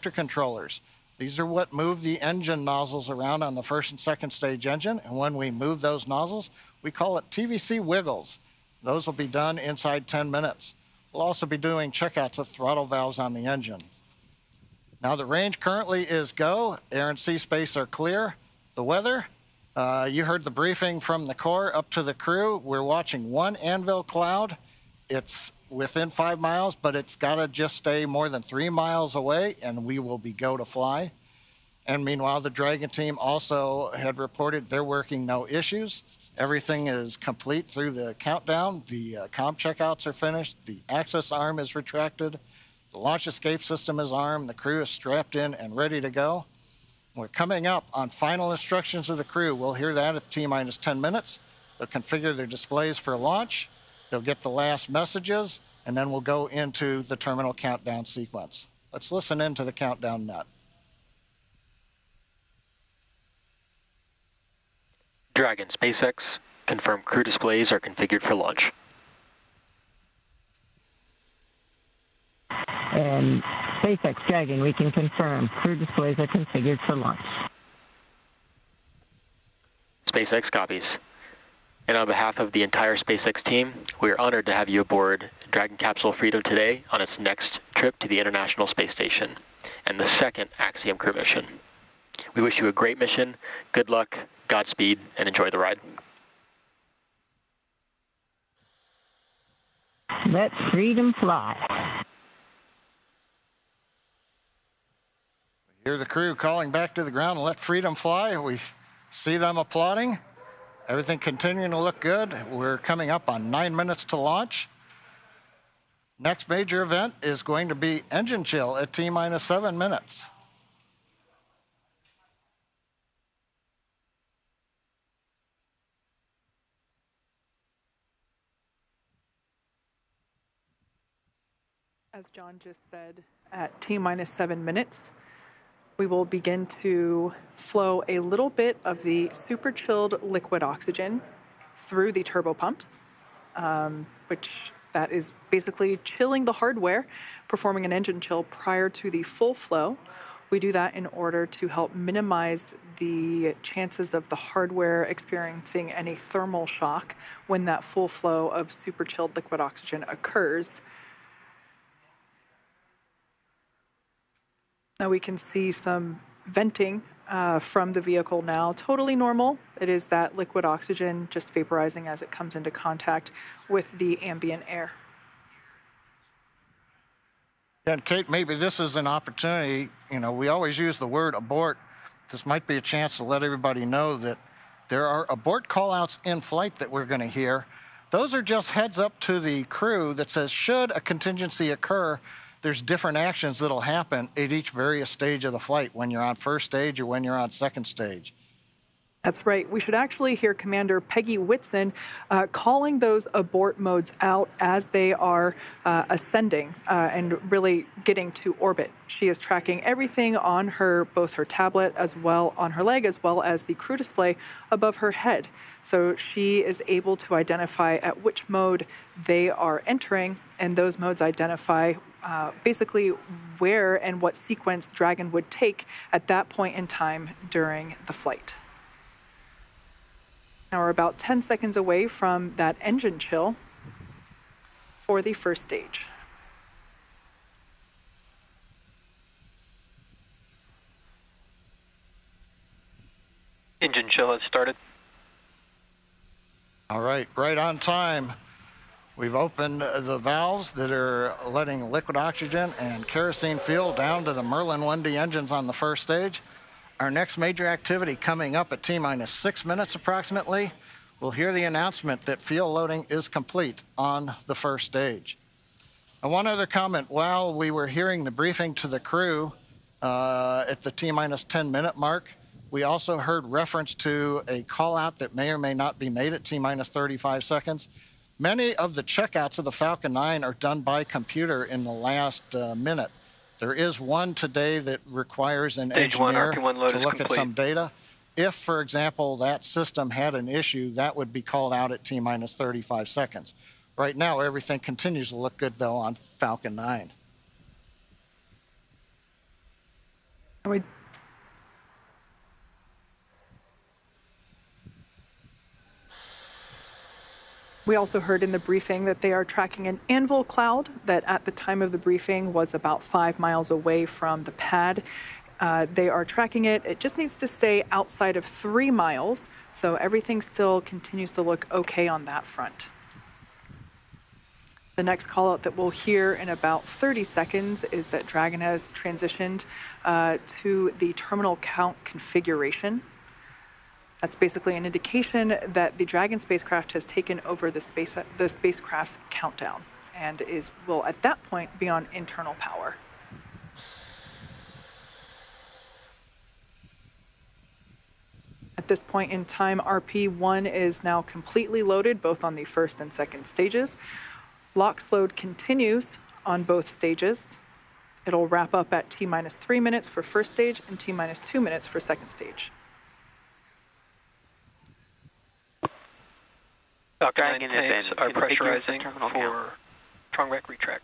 controllers. These are what move the engine nozzles around on the first and second stage engine. And when we move those nozzles, we call it TVC wiggles. Those will be done inside 10 minutes. We'll also be doing checkouts of throttle valves on the engine. Now the range currently is go. Air and sea space are clear. The weather, you heard the briefing from the Corps up to the crew. We're watching one anvil cloud. It's within 5 miles, but it's got to just stay more than 3 miles away, and we will be go to fly. And meanwhile, the Dragon team also had reported they're working no issues. Everything is complete through the countdown. The comm checkouts are finished. The access arm is retracted. The launch escape system is armed. The crew is strapped in and ready to go. We're coming up on final instructions of the crew. We'll hear that at T-minus 10 minutes. They'll configure their displays for launch. They'll get the last messages, and then we'll go into the terminal countdown sequence. Let's listen into the countdown net. Dragon SpaceX, confirm crew displays are configured for launch. And SpaceX Dragon, we can confirm crew displays are configured for launch. SpaceX copies. And on behalf of the entire SpaceX team, we are honored to have you aboard Dragon Capsule Freedom today on its next trip to the International Space Station and the second Axiom crew mission. We wish you a great mission, good luck, Godspeed, and enjoy the ride. Let freedom fly. Hear the crew calling back to the ground, let freedom fly. We see them applauding. Everything continuing to look good. We're coming up on 9 minutes to launch. Next major event is going to be engine chill at T-minus 7 minutes. As John just said, at T-minus 7 minutes, we will begin to flow a little bit of the super chilled liquid oxygen through the turbo pumps, which that is basically chilling the hardware, performing an engine chill prior to the full flow. We do that in order to help minimize the chances of the hardware experiencing any thermal shock when that full flow of super chilled liquid oxygen occurs. Now we can see some venting from the vehicle now, totally normal. It is that liquid oxygen just vaporizing as it comes into contact with the ambient air. And Kate, maybe this is an opportunity. You know, we always use the word abort. This might be a chance to let everybody know that there are abort callouts in flight that we're going to hear. Those are just heads up to the crew that says, should a contingency occur, there's different actions that'll happen at each various stage of the flight, when you're on first stage or when you're on second stage. That's right. We should actually hear Commander Peggy Whitson calling those abort modes out as they are ascending and really getting to orbit. She is tracking everything on her, both her tablet as well on her leg, as well as the crew display above her head. So she is able to identify at which mode they are entering, and those modes identify basically where and what sequence Dragon would take at that point in time during the flight. Now we're about 10 seconds away from that engine chill for the first stage. Engine chill has started. All right, right on time. We've opened the valves that are letting liquid oxygen and kerosene fuel down to the Merlin 1D engines on the first stage. Our next major activity coming up at T-minus 6 minutes approximately, we'll hear the announcement that fuel loading is complete on the first stage. And one other comment, while we were hearing the briefing to the crew at the T-minus 10 minute mark, we also heard reference to a call out that may or may not be made at T-minus 35 seconds. Many of the checkouts of the Falcon 9 are done by computer in the last minute. There is one today that requires an engineer to look at some data. If, for example, that system had an issue, that would be called out at T-minus 35 seconds. Right now, everything continues to look good, though, on Falcon 9. we We also heard in the briefing that they are tracking an anvil cloud that at the time of the briefing was about 5 miles away from the pad. They are tracking it. It just needs to stay outside of 3 miles, so everything still continues to look okay on that front. The next call out that we'll hear in about 30 seconds is that Dragon has transitioned to the terminal count configuration. That's basically an indication that the Dragon spacecraft has taken over the spacecraft's countdown and will at that point be on internal power. At this point in time, RP-1 is now completely loaded, both on the first and second stages. LOX load continues on both stages. It'll wrap up at T-minus 3 minutes for first stage and T-minus 2 minutes for second stage. Dragon tanks are pressurizing for Trongback retract.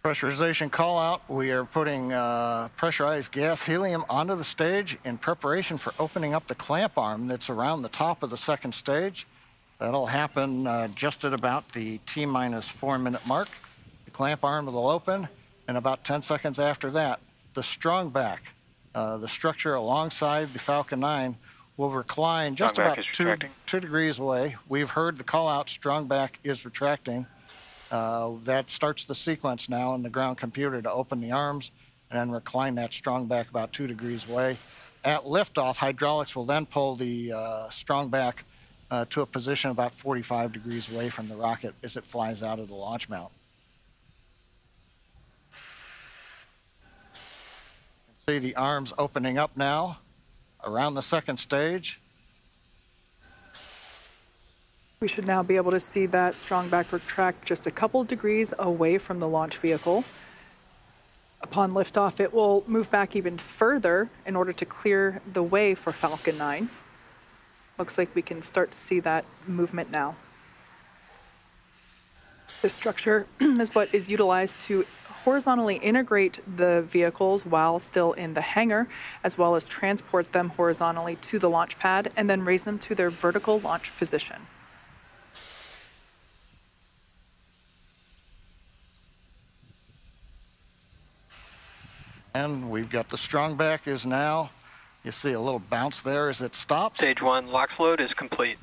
Pressurization call out. We are putting pressurized gas helium onto the stage in preparation for opening up the clamp arm that's around the top of the second stage. That'll happen just at about the T-minus 4 minute mark. The clamp arm will open, and about 10 seconds after that, the strong back, the structure alongside the Falcon 9, will recline just about 2 degrees away. We've heard the call out, strong back is retracting. That starts the sequence now in the ground computer to open the arms and then recline that strong back about 2 degrees away. At liftoff, hydraulics will then pull the strong back to a position about 45 degrees away from the rocket as it flies out of the launch mount. You can see the arms opening up now around the second stage. We should now be able to see that strong back retract just a couple degrees away from the launch vehicle. Upon liftoff, it will move back even further in order to clear the way for Falcon 9. Looks like we can start to see that movement now. This structure is what is utilized to horizontally integrate the vehicles while still in the hangar, as well as transport them horizontally to the launch pad and then raise them to their vertical launch position. And we've got the strong back is now, you see a little bounce there as it stops. Stage 1 LOX load is complete.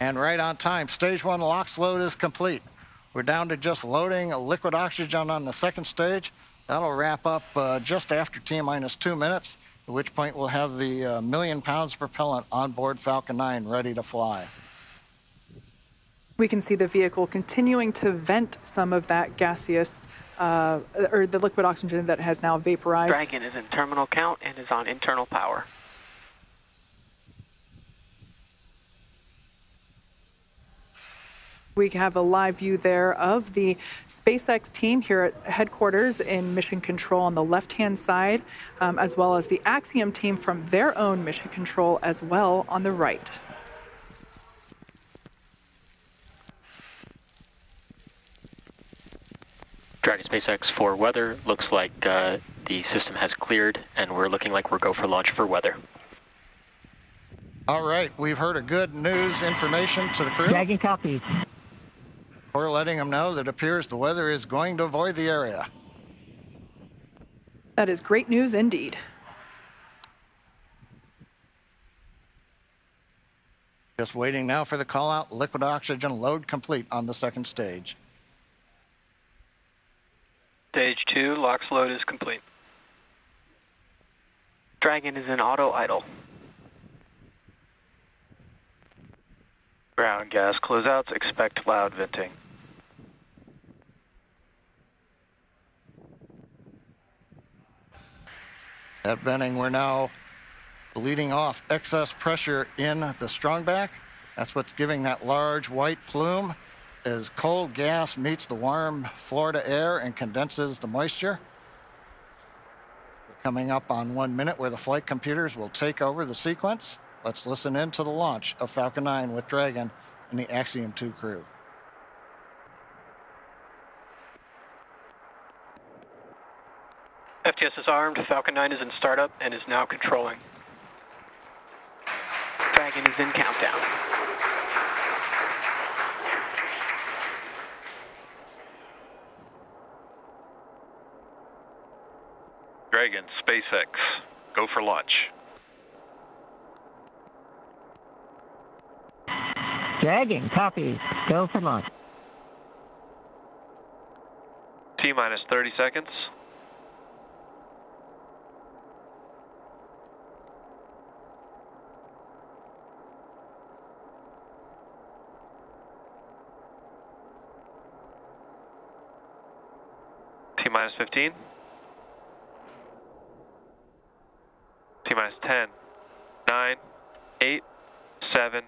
And right on time, stage 1 LOX load is complete. We're down to just loading liquid oxygen on the second stage. That'll wrap up just after T-minus 2 minutes, at which point we'll have the 1 million pounds of propellant on board Falcon 9 ready to fly. We can see the vehicle continuing to vent some of that gaseous or the liquid oxygen that has now vaporized. Dragon is in terminal count and is on internal power. We have a live view there of the SpaceX team here at headquarters in Mission Control on the left-hand side, as well as the Axiom team from their own Mission Control as well on the right. Dragon SpaceX for weather. Looks like the system has cleared, and we're looking like we're go for launch for weather. All right, we've heard a good news information to the crew. Dragon copies. We're letting them know that it appears the weather is going to avoid the area. That is great news indeed. Just waiting now for the call out, liquid oxygen load complete on the second stage. Stage 2 LOX load is complete. Dragon is in auto idle. Ground gas closeouts, expect loud venting. At venting, we're now bleeding off excess pressure in the strongback. That's what's giving that large white plume as cold gas meets the warm Florida air and condenses the moisture. We're coming up on 1 minute where the flight computers will take over the sequence. Let's listen in to the launch of Falcon 9 with Dragon and the Axiom 2 crew. FTS is armed, Falcon 9 is in startup and is now controlling. Dragon is in countdown. Dragon, SpaceX, go for launch. Dragon, copy. Go for launch. T-minus 30 seconds. T-minus 15. T-minus 10, 9, 8, 7,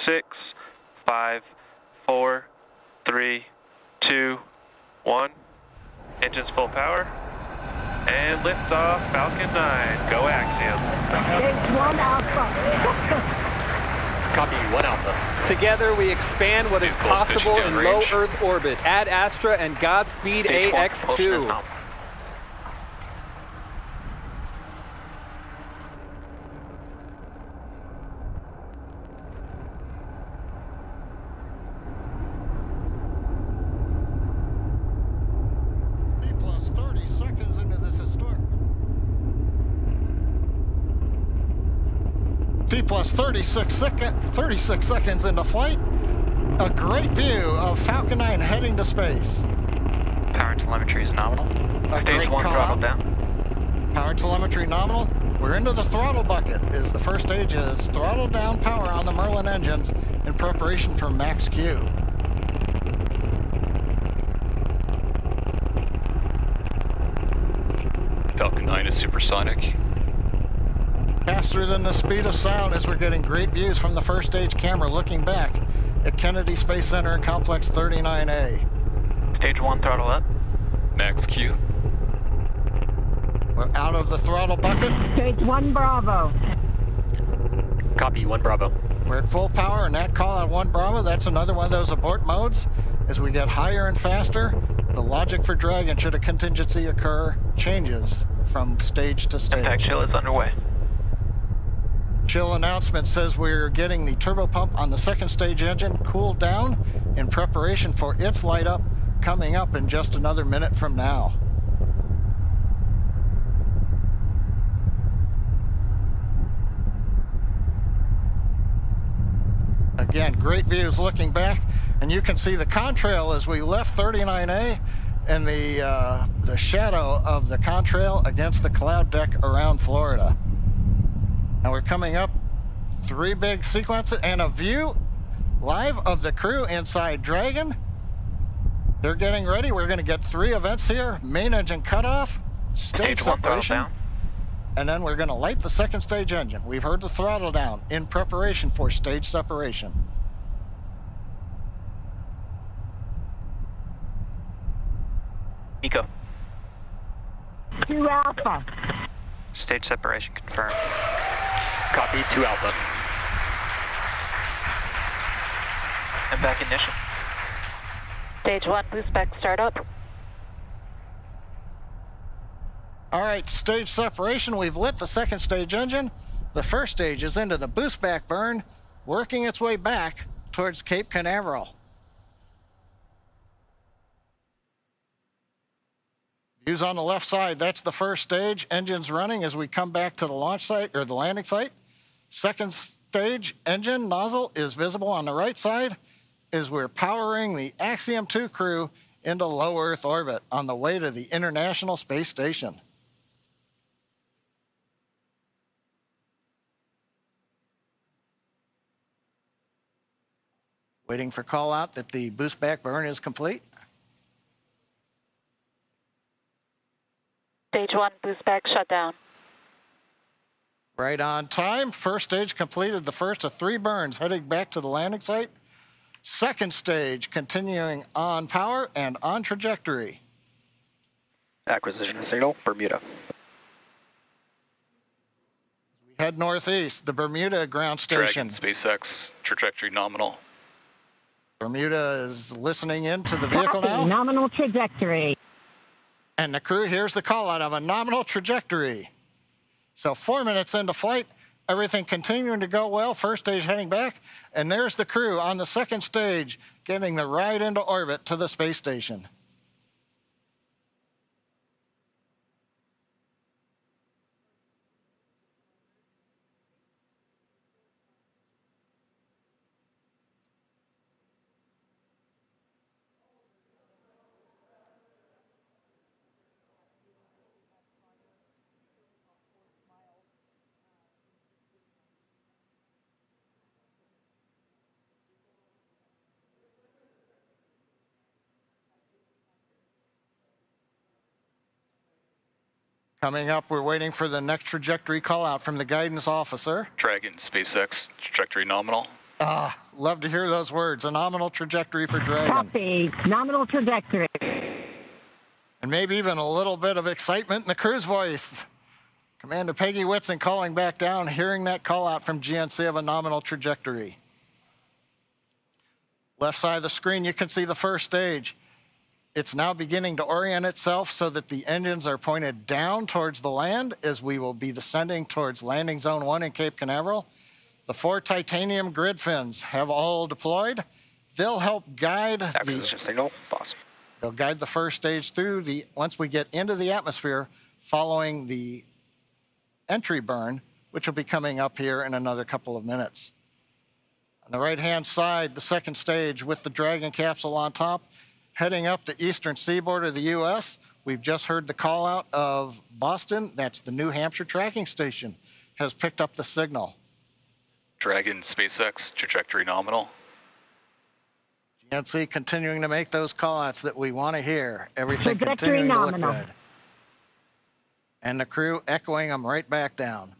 6, 5, 4, 3, 2, 1. Engines full power. And liftoff, Falcon 9. Go Axiom. Stage 1 Alpha. Copy, 1 Alpha. Together we expand what is possible in low Earth orbit. Ad Astra and Godspeed Stage one, Ax-2. close enough. Plus 30 seconds into this historic. T plus 36 seconds into flight. A great view of Falcon 9 heading to space. Power telemetry is nominal. Stage 1 throttle down. Power telemetry nominal. We're into the throttle bucket. The first stage is throttle down power on the Merlin engines in preparation for Max-Q. Falcon 9 is supersonic. Faster than the speed of sound as we're getting great views from the first stage camera looking back at Kennedy Space Center and Complex 39A. Stage 1 throttle up. Max-Q. We're out of the throttle bucket. Stage 1 Bravo. Copy, 1 Bravo. We're at full power, and that call out 1 Bravo, that's another one of those abort modes. As we get higher and faster, the logic for Dragon, should a contingency occur, changes from stage to stage. Impact chill is underway. Chill announcement says we're getting the turbo pump on the second stage engine cooled down in preparation for its light up coming up in just another minute from now. Again, great views looking back, and you can see the contrail as we left 39A and the shadow of the contrail against the cloud deck around Florida. And we're coming up 3 big sequences and a view live of the crew inside Dragon. They're getting ready. We're going to get 3 events here. Main engine cutoff, stage 1 throttle separation, down. and then we're going to light the second stage engine. We've heard the throttle down in preparation for stage separation. Eco. 2 Alpha. Stage separation confirmed. Copy, 2 Alpha. And back ignition. Stage 1 boost back startup. All right, stage separation. We've lit the second stage engine. The first stage is into the boost back burn, working its way back towards Cape Canaveral. Views on the left side, that's the first stage. Engines running as we come back to the launch site or the landing site. Second stage engine nozzle is visible on the right side as we're powering the Axiom 2 crew into low Earth orbit on the way to the International Space Station. Waiting for call out that the boost back burn is complete. Stage 1 boost back shutdown. Right on time. First stage completed the first of 3 burns heading back to the landing site. Second stage continuing on power and on trajectory. Acquisition signal, Bermuda. We head northeast, the Bermuda ground station. Dragon, SpaceX, trajectory nominal. Bermuda is listening in to the vehicle Copy. now. Nominal trajectory. And the crew hears the call out of a nominal trajectory. So 4 minutes into flight, everything continuing to go well, first stage heading back, and there's the crew on the second stage getting the ride into orbit to the space station. Coming up, we're waiting for the next trajectory call out from the guidance officer. Dragon, SpaceX, trajectory nominal. Love to hear those words, a nominal trajectory for Dragon. Copy. Nominal trajectory. And maybe even a little bit of excitement in the crew's voice. Commander Peggy Whitson calling back down, hearing that call out from GNC of a nominal trajectory. Left side of the screen, you can see the first stage. It's now beginning to orient itself so that the engines are pointed down towards the land as we will be descending towards landing zone 1 in Cape Canaveral. The 4 titanium grid fins have all deployed. They'll help guide They'll guide the first stage through once we get into the atmosphere following the entry burn, which will be coming up here in another couple of minutes. On the right-hand side, the second stage with the Dragon capsule on top, heading up the eastern seaboard of the U.S. We've just heard the call out of Boston. That's the New Hampshire tracking station, has picked up the signal. Dragon, SpaceX, trajectory nominal. GNC continuing to make those call outs that we want to hear. Everything continuing to look good. And the crew echoing them right back down.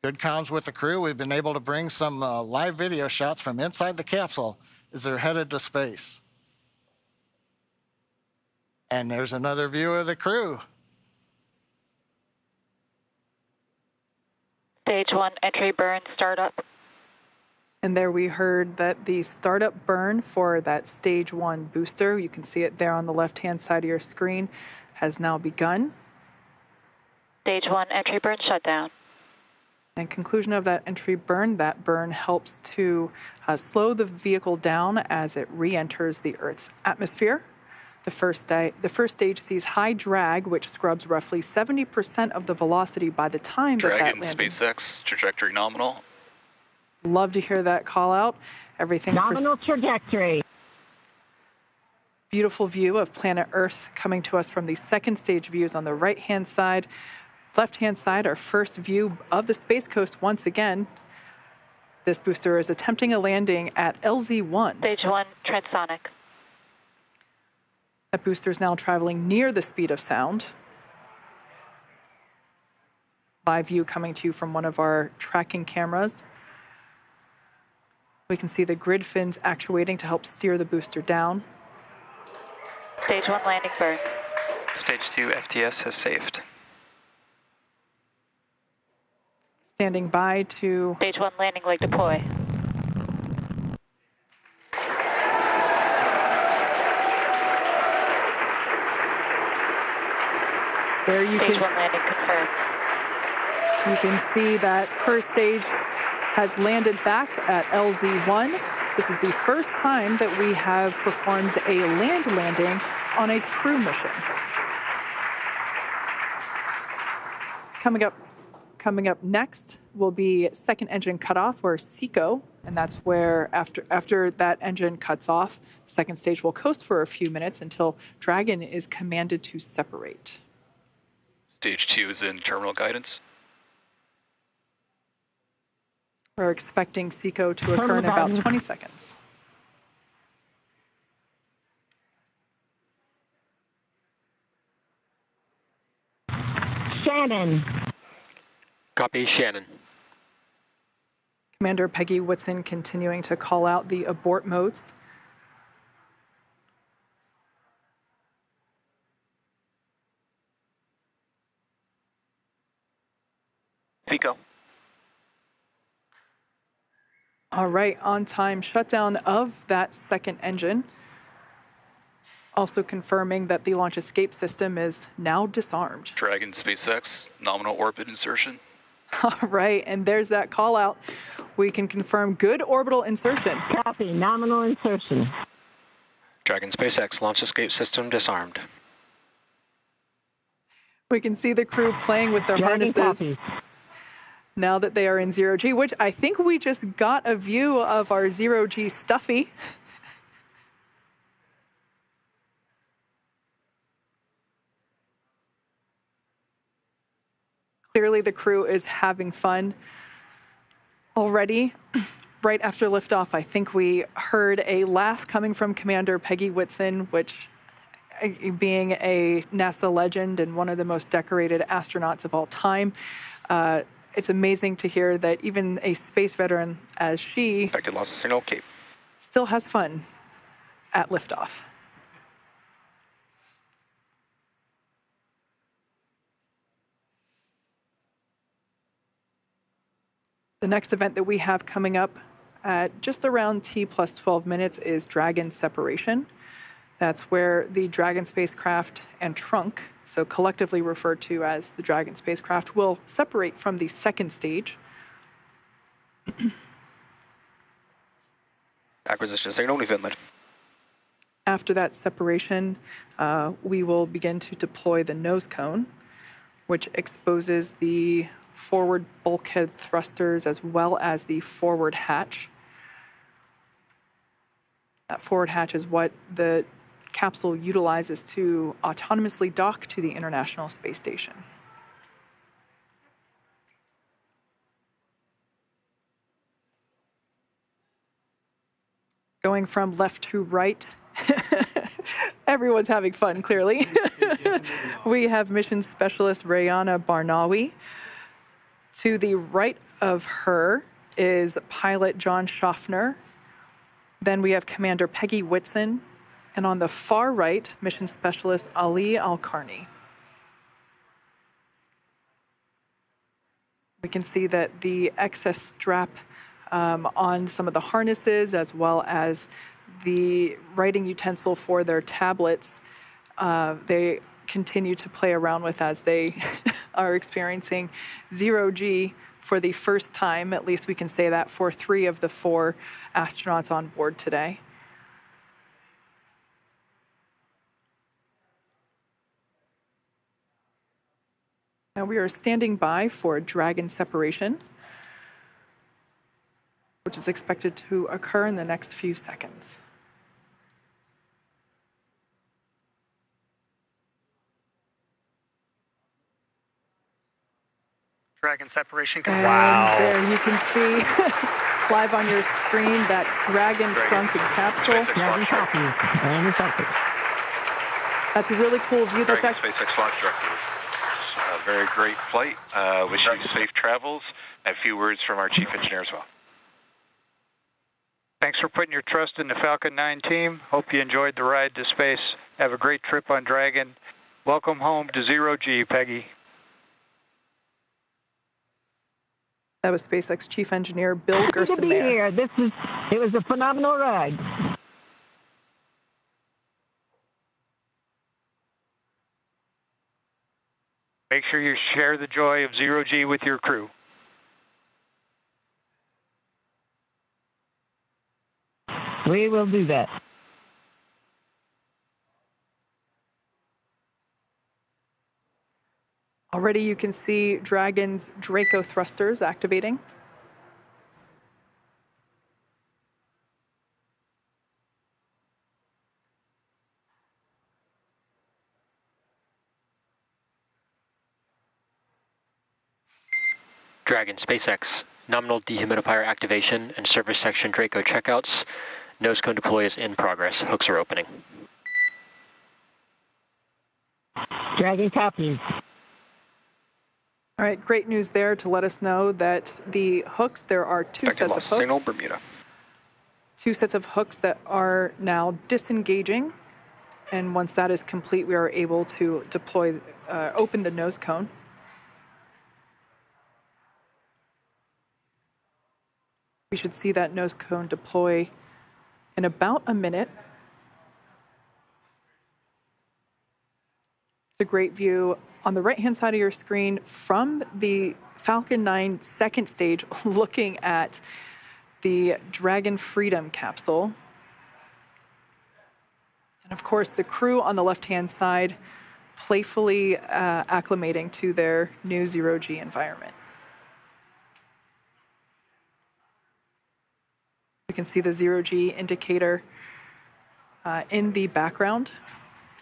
Good comms with the crew. We've been able to bring some live video shots from inside the capsule as they're headed to space. And there's another view of the crew. Stage 1, entry burn, startup. And there we heard that the startup burn for that stage 1 booster, you can see it there on the left-hand side of your screen, has now begun. Stage 1, entry burn, shutdown. And conclusion of that entry burn, that burn helps to slow the vehicle down as it re-enters the Earth's atmosphere. The first stage sees high drag, which scrubs roughly 70% of the velocity by the time that landed. SpaceX, trajectory nominal. Love to hear that call out. Everything. Nominal trajectory. Beautiful view of planet Earth coming to us from the second stage views on the right-hand side. Left-hand side, our first view of the Space Coast once again. This booster is attempting a landing at LZ-1. Stage 1, transonic. That booster is now traveling near the speed of sound. Live view coming to you from one of our tracking cameras. We can see the grid fins actuating to help steer the booster down. Stage 1, landing burn. Stage 2, FTS has saved. Standing by to... Stage 1, landing leg deploy. There you Stage can... 1, landing confirmed. You can see that first stage has landed back at LZ-1. This is the first time that we have performed a land landing on a crew mission. Coming up next will be second engine cutoff, or SECO, and that's where after that engine cuts off, the second stage will coast for a few minutes until Dragon is commanded to separate. Stage 2 is in terminal guidance. We're expecting SECO to occur in about 20 seconds. Shannon. Copy, Shannon. Commander Peggy Whitson continuing to call out the abort modes. SECO. All right, on time shutdown of that second engine. Also confirming that the launch escape system is now disarmed. Dragon SpaceX, nominal orbit insertion. All right, and there's that call out. We can confirm good orbital insertion. Copy. Nominal insertion. Dragon SpaceX, launch escape system disarmed. We can see the crew playing with their Dragon harnesses copy. now that they are in zero G, which I think we just got a view of our zero G Stuffy. Clearly the crew is having fun already. Right after liftoff, I think we heard a laugh coming from Commander Peggy Whitson, which, being a NASA legend and one of the most decorated astronauts of all time, it's amazing to hear that even a space veteran as she Expected loss of signal, Cape. still has fun at liftoff. The next event that we have coming up at just around T plus 12 minutes is Dragon separation. That's where the Dragon spacecraft and trunk, so collectively referred to as the Dragon spacecraft, will separate from the second stage. Acquisition signal, New Finland. After that separation, we will begin to deploy the nose cone, which exposes the forward bulkhead thrusters as well as the forward hatch. That forward hatch is what the capsule utilizes to autonomously dock to the International Space Station. Going from left to right, everyone's having fun, clearly. We have mission specialist Rayana Barnawi. To the right of her is pilot John Schaffner. Then we have Commander Peggy Whitson. And on the far right, mission specialist Ali Al-Karni. We can see that the excess strap on some of the harnesses, as well as the writing utensil for their tablets, they continue to play around with as they are experiencing zero G for the first time. At least we can say that for 3 of the 4 astronauts on board today. Now we are standing by for Dragon separation, which is expected to occur in the next few seconds. Dragon separation. And there you can see live on your screen that Dragon trunk and capsule. Dragon copy. Dragon copy. That's a really cool view. That's Dragon actually SpaceX launch director. A very great flight. Wish you safe travels. A few words from our chief engineer as well. Thanks for putting your trust in the Falcon 9 team. Hope you enjoyed the ride to space. Have a great trip on Dragon. Welcome home to zero G, Peggy. that was SpaceX Chief Engineer Bill Happy to be Gerstenmaier. here. It was a phenomenal ride. Make sure you share the joy of zero G with your crew. We will do that. Already you can see Dragon's Draco thrusters activating. Dragon SpaceX, nominal dehumidifier activation and service section Draco checkouts. Nose cone deploy is in progress. Hooks are opening. Dragon copies. All right, great news there to let us know that the hooks, there are two sets of hooks. Signal Bermuda. Two sets of hooks that are now disengaging. And once that is complete, we are able to deploy, open the nose cone. We should see that nose cone deploy in about a minute. It's a great view on the right-hand side of your screen from the Falcon 9 second stage, looking at the Dragon Freedom capsule. And of course, the crew on the left-hand side playfully acclimating to their new zero-G environment. You can see the zero-G indicator in the background.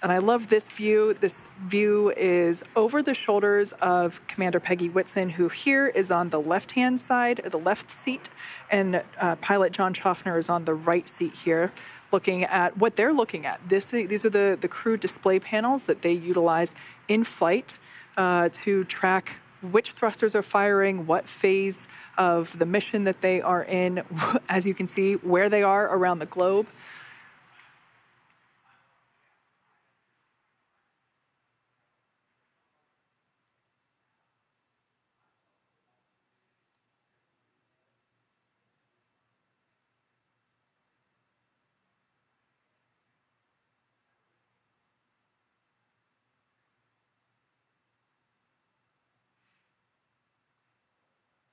And I love this view. This view is over the shoulders of Commander Peggy Whitson, who here is on the left-hand side, or the left seat, and pilot John Schaffner is on the right seat here, looking at what they're looking at. These are the crew display panels that they utilize in flight to track which thrusters are firing, what phase of the mission that they are in, as you can see, where they are around the globe.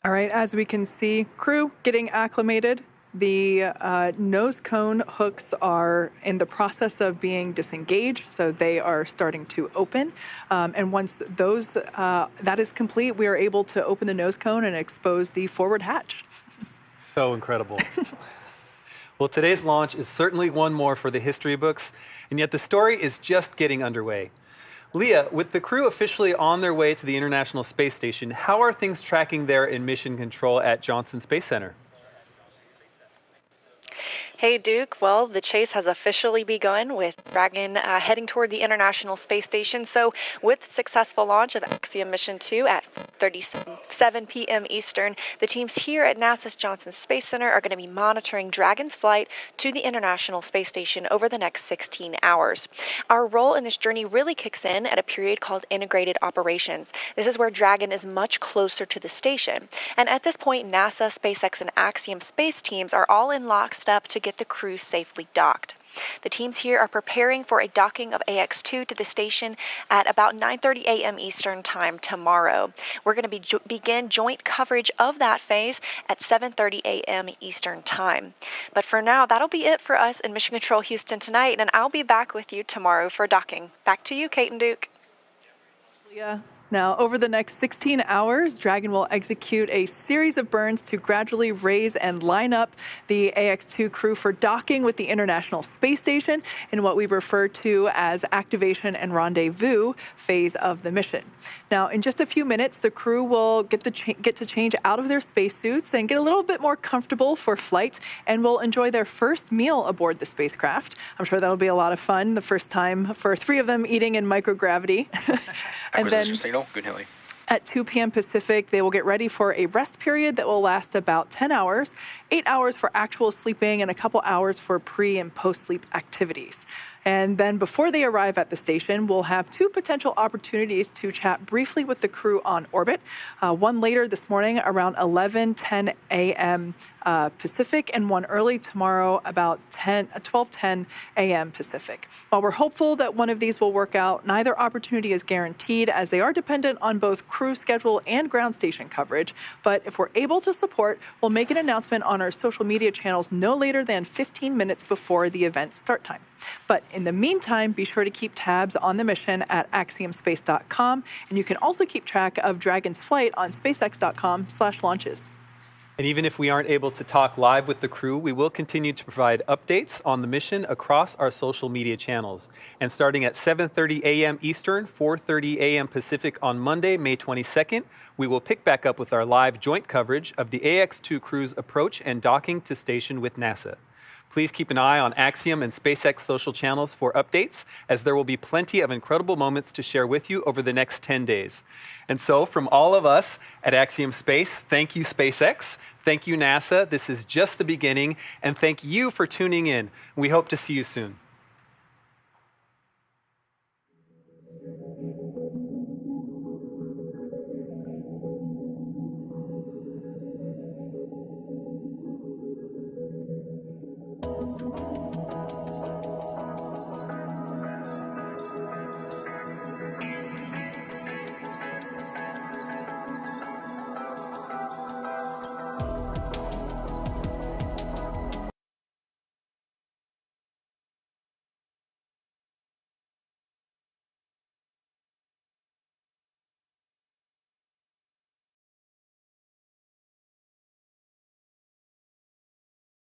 All right, as we can see, crew getting acclimated. The nose cone hooks are in the process of being disengaged, so they are starting to open. And once that is complete, we are able to open the nose cone and expose the forward hatch. So incredible. Well, today's launch is certainly one more for the history books, and yet the story is just getting underway. Leah, with the crew officially on their way to the International Space Station, how are things tracking there in mission control at Johnson Space Center? Hey, Duke. Well, the chase has officially begun with Dragon heading toward the International Space Station. So with the successful launch of Axiom Mission 2 at 7 p.m. Eastern, the teams here at NASA's Johnson Space Center are going to be monitoring Dragon's flight to the International Space Station over the next 16 hours. Our role in this journey really kicks in at a period called Integrated Operations. This is where Dragon is much closer to the station. And at this point, NASA, SpaceX, and Axiom Space teams are all in lockstep to get the crew safely docked. The teams here are preparing for a docking of Ax-2 to the station at about 9:30 a.m. Eastern Time tomorrow. We're going to begin joint coverage of that phase at 7:30 a.m. Eastern Time. But for now, that'll be it for us in Mission Control Houston tonight, and I'll be back with you tomorrow for docking. Back to you, Kate and Duke. Yeah. Now, over the next 16 hours, Dragon will execute a series of burns to gradually raise and line up the Ax-2 crew for docking with the International Space Station in what we refer to as activation and rendezvous phase of the mission. Now, in just a few minutes, the crew will get to change out of their spacesuits and get a little bit more comfortable for flight, and will enjoy their first meal aboard the spacecraft. I'm sure that'll be a lot of fun, the first time for 3 of them eating in microgravity. And then at 2 p.m. Pacific, they will get ready for a rest period that will last about 10 hours, 8 hours for actual sleeping, and a couple hours for pre- and post-sleep activities. And then before they arrive at the station, we'll have 2 potential opportunities to chat briefly with the crew on orbit. One later this morning around 11:10 a.m. Pacific, and one early tomorrow about 12:10 a.m. Pacific. While we're hopeful that one of these will work out, neither opportunity is guaranteed, as they are dependent on both crew schedule and ground station coverage. But if we're able to support, we'll make an announcement on our social media channels no later than 15 minutes before the event start time. But in the meantime, be sure to keep tabs on the mission at axiomspace.com, and you can also keep track of Dragon's flight on spacex.com/launches. And even if we aren't able to talk live with the crew, we will continue to provide updates on the mission across our social media channels. And starting at 7:30 a.m. Eastern, 4:30 a.m. Pacific on Monday, May 22nd, we will pick back up with our live joint coverage of the Ax-2 crew's approach and docking to station with NASA. Please keep an eye on Axiom and SpaceX social channels for updates, as there will be plenty of incredible moments to share with you over the next 10 days. And so from all of us at Axiom Space, thank you SpaceX, thank you NASA, this is just the beginning, and thank you for tuning in. We hope to see you soon.